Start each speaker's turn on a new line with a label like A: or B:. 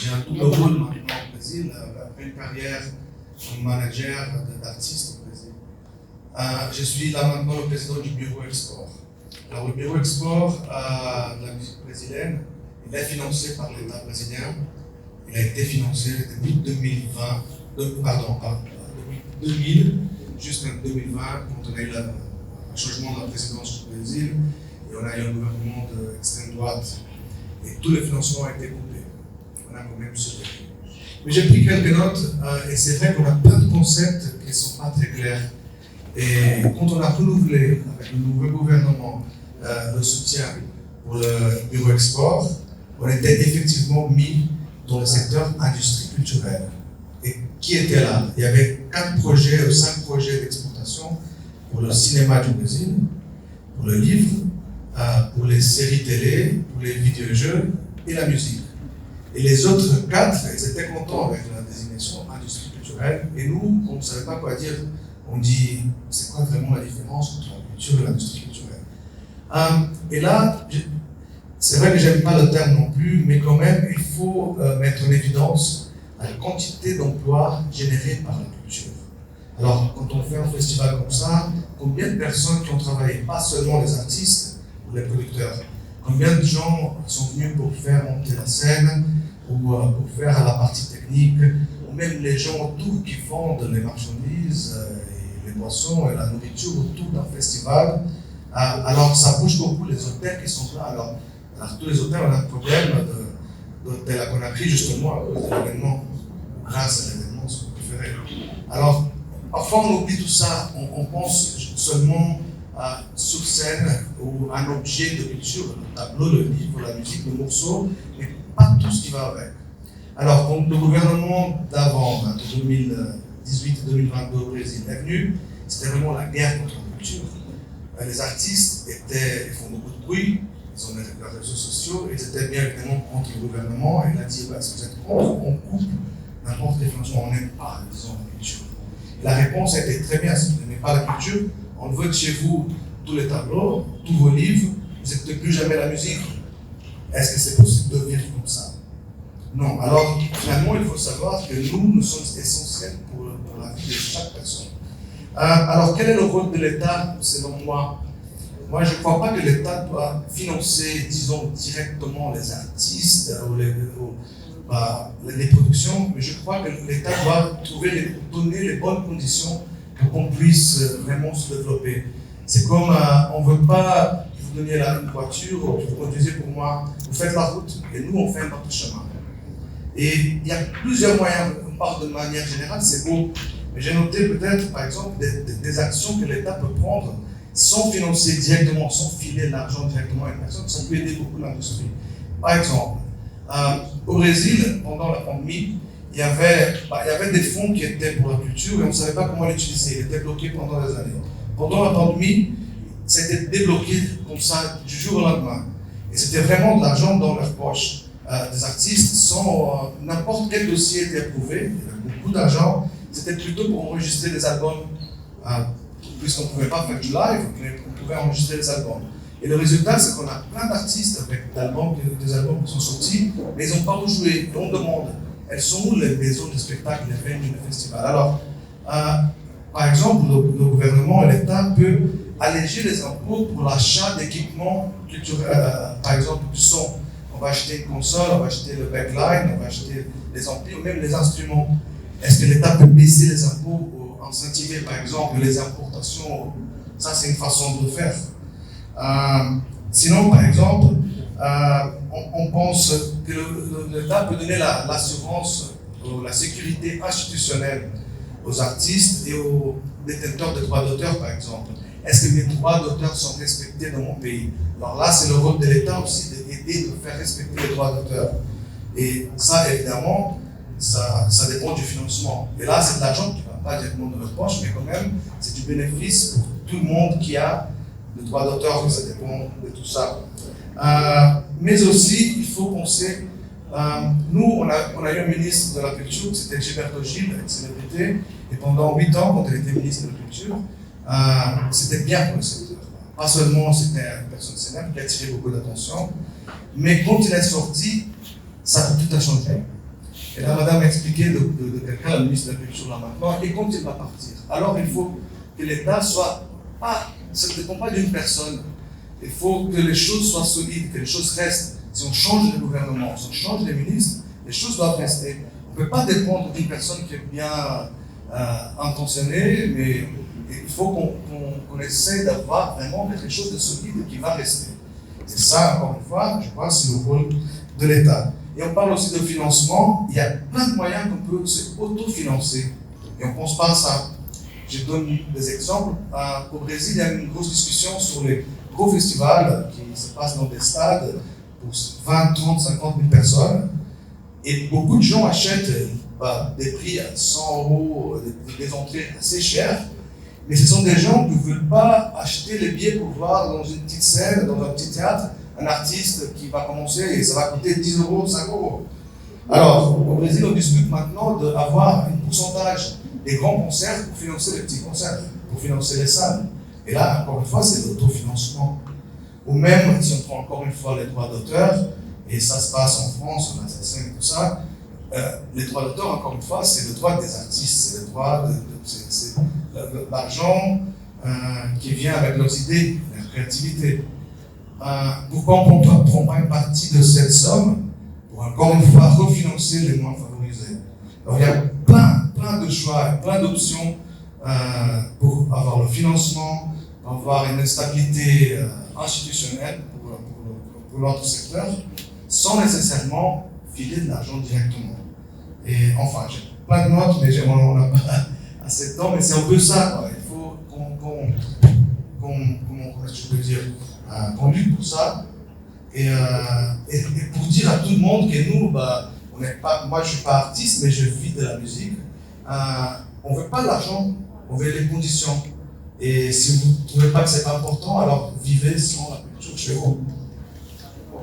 A: j'ai un double rôle maintenant au Brésil, après une carrière comme manager d'artistes au Brésil. Je suis là maintenant le président du Bureau Export. Alors le Bureau Export de la musique brésilienne, il est financé par l'État brésilien. Il a été financé depuis 2020, depuis 2000 jusqu'en 2020, quand on a eu un changement de la présidence du Brésil et on a eu un gouvernement d'extrême droite. Et tout le financement a été coupé. On a quand même survécu. Mais j'ai pris quelques notes et c'est vrai qu'on a plein de concepts qui ne sont pas très clairs. Et quand on a renouvelé avec le nouveau gouvernement le soutien pour le Bureau Export, on était effectivement mis dans le secteur industrie culturelle. Et qui était là? Il y avait 4 projets ou 5 projets d'exportation pour le cinéma du Brésil, pour le livre, pour les séries télé, pour les vidéojeux et la musique. Et les autres 4, ils étaient contents avec la désignation industrie culturelle. Et nous, on ne savait pas quoi dire. On dit, c'est quoi vraiment la différence entre la culture et l'industrie culturelle? Et là, c'est vrai que j'aime pas le terme non plus, mais quand même, il faut mettre en évidence la quantité d'emplois générés par la culture. Alors, quand on fait un festival comme ça, combien de personnes qui ont travaillé, pas seulement les artistes ou les producteurs, combien de gens sont venus pour faire monter la scène, ou pour faire la partie technique, ou même les gens autour qui vendent les marchandises, et les boissons et la nourriture autour d'un festival. Alors, ça bouge beaucoup les hôtels qui sont là. Alors tous les hôtels, on a un problème d'hôtels qu'on a pris justement l'événement, grâce à l'événement préféré. Alors, parfois on oublie tout ça, on pense seulement sur scène ou un objet de culture, le tableau, le livre, la musique, le morceau, mais pas tout ce qui va avec. Alors, quand le gouvernement d'avant, de 2018-2022 au Brésil est venu, c'était vraiment la guerre contre la culture. Les artistes ils font beaucoup de bruit, ils ont les réseaux sociaux, ils étaient bien évidemment contre le gouvernement, et il a dit, si vous êtes contre, on coupe n'importe quel financement, on n'aime pas, disons, la culture. Et la réponse a été très bien, si vous n'aimez pas la culture, on veut de chez vous tous les tableaux, tous vos livres, vous n'écoutez plus jamais la musique. Est-ce que c'est possible de vivre comme ça? Non. Alors, finalement, il faut savoir que nous sommes essentiels pour la vie de chaque personne. Alors, quel est le rôle de l'État, selon moi? Moi, je ne crois pas que l'État doit financer, disons, directement les artistes ou les productions, mais je crois que l'État doit donner les bonnes conditions pour qu'on puisse vraiment se développer. C'est comme, on ne veut pas que vous donniez une voiture, ou que vous conduisez pour moi, vous faites la route, et nous, on fait notre chemin. Et il y a plusieurs moyens, on parle de manière générale, c'est beau, mais j'ai noté peut-être, par exemple, des actions que l'État peut prendre sans financer directement, sans filer de l'argent directement à une personne, ça peut aider beaucoup l'industrie. Par exemple, au Brésil, pendant la pandémie, il y avait des fonds qui étaient pour la culture et on ne savait pas comment l'utiliser, ils étaient bloqués pendant des années. Pendant la pandémie, c'était débloqué comme ça du jour au lendemain. Et c'était vraiment de l'argent dans leur poche. Des artistes, sans n'importe quel dossier était approuvé, il y avait beaucoup d'argent, c'était plutôt pour enregistrer des albums, puisqu'on ne pouvait pas faire du live, mais on pouvait enregistrer des albums. Et le résultat, c'est qu'on a plein d'artistes avec des albums qui sont sortis, mais ils n'ont pas où jouer. Et on demande, elles sont où les maisons de spectacle, les venues, les festivals? Alors, par exemple, le gouvernement et l'État peuvent alléger les impôts pour l'achat d'équipements culturels, par exemple du son. On va acheter une console, on va acheter le backline, on va acheter les amplis ou même les instruments. Est-ce que l'État peut baisser les impôts ou incentiver par exemple les importations? Ça, c'est une façon de le faire. Sinon, par exemple, on pense que l'État peut donner l'assurance, la sécurité institutionnelle aux artistes et aux détenteurs de droits d'auteur, par exemple. Est-ce que les droits d'auteur sont respectés dans mon pays? Alors là, c'est le rôle de l'État aussi d'aider, de faire respecter les droits d'auteur. Et ça, évidemment, ça dépend du financement. Et là, c'est de l'argent qui ne va pas directement dans notre poche, mais quand même, c'est du bénéfice pour tout le monde qui a le droit d'auteur, ça dépend de tout ça. Mais aussi, il faut penser, nous, on a eu un ministre de la Culture, c'était Gilberto Gil, une célébrité, et pendant 8 ans, quand il était ministre de la Culture, c'était bien pour le secteur. Pas seulement c'était une personne célèbre qui a attiré beaucoup d'attention, mais quand il est sorti, tout a changé. Et là, madame a expliqué de quelqu'un, la ministre de la Culture là maintenant, et quand il va partir. Alors il faut que l'État soit pas, ça ne dépend pas d'une personne. Il faut que les choses soient solides, que les choses restent. Si on change le gouvernement, si on change les ministres, les choses doivent rester. On ne peut pas dépendre d'une personne qui est bien intentionnée, mais il faut qu'on essaie d'avoir vraiment quelque chose de solide qui va rester. Et ça, encore une fois, je crois que c'est le rôle de l'État. Et on parle aussi de financement. Il y a plein de moyens qu'on peut se autofinancer. Et on ne pense pas à ça. Je donne des exemples. Au Brésil, il y a une grosse discussion sur les gros festivals qui se passent dans des stades pour 20, 30, 50 000 personnes. Et beaucoup de gens achètent des prix à 100 €, des entrées assez chères. Mais ce sont des gens qui ne veulent pas acheter les billets pour voir dans une petite scène, dans un petit théâtre, un artiste qui va commencer et ça va coûter 10 €, 5 €. Alors, au Brésil, on discute maintenant d'avoir un pourcentage des grands concerts pour financer les petits concerts, pour financer les salles. Et là, encore une fois, c'est l'autofinancement. Ou même, si on prend encore une fois les droits d'auteur, et ça se passe en France, en Assassin et tout ça, les droits d'auteur, encore une fois, c'est le droit des artistes, c'est le droit c'est l'argent qui vient avec leurs idées, leur créativité. Pourquoi on ne prend pas une partie de cette somme pour encore une fois refinancer les moins favorisés? Alors il y a plein de choix, plein d'options pour avoir le financement, pour avoir une stabilité institutionnelle pour notre secteur, sans nécessairement filer de l'argent directement. Et enfin, j'ai pas de notes, mais on n'a pas assez de temps, mais c'est un peu ça, quoi. Il faut qu'on lutte pour ça. Et pour dire à tout le monde que nous, on n'est pas, moi je ne suis pas artiste, mais je vis de la musique. On ne veut pas l'argent, on veut les conditions. Et si vous ne trouvez pas que c'est important, alors vivez sans la culture chez vous.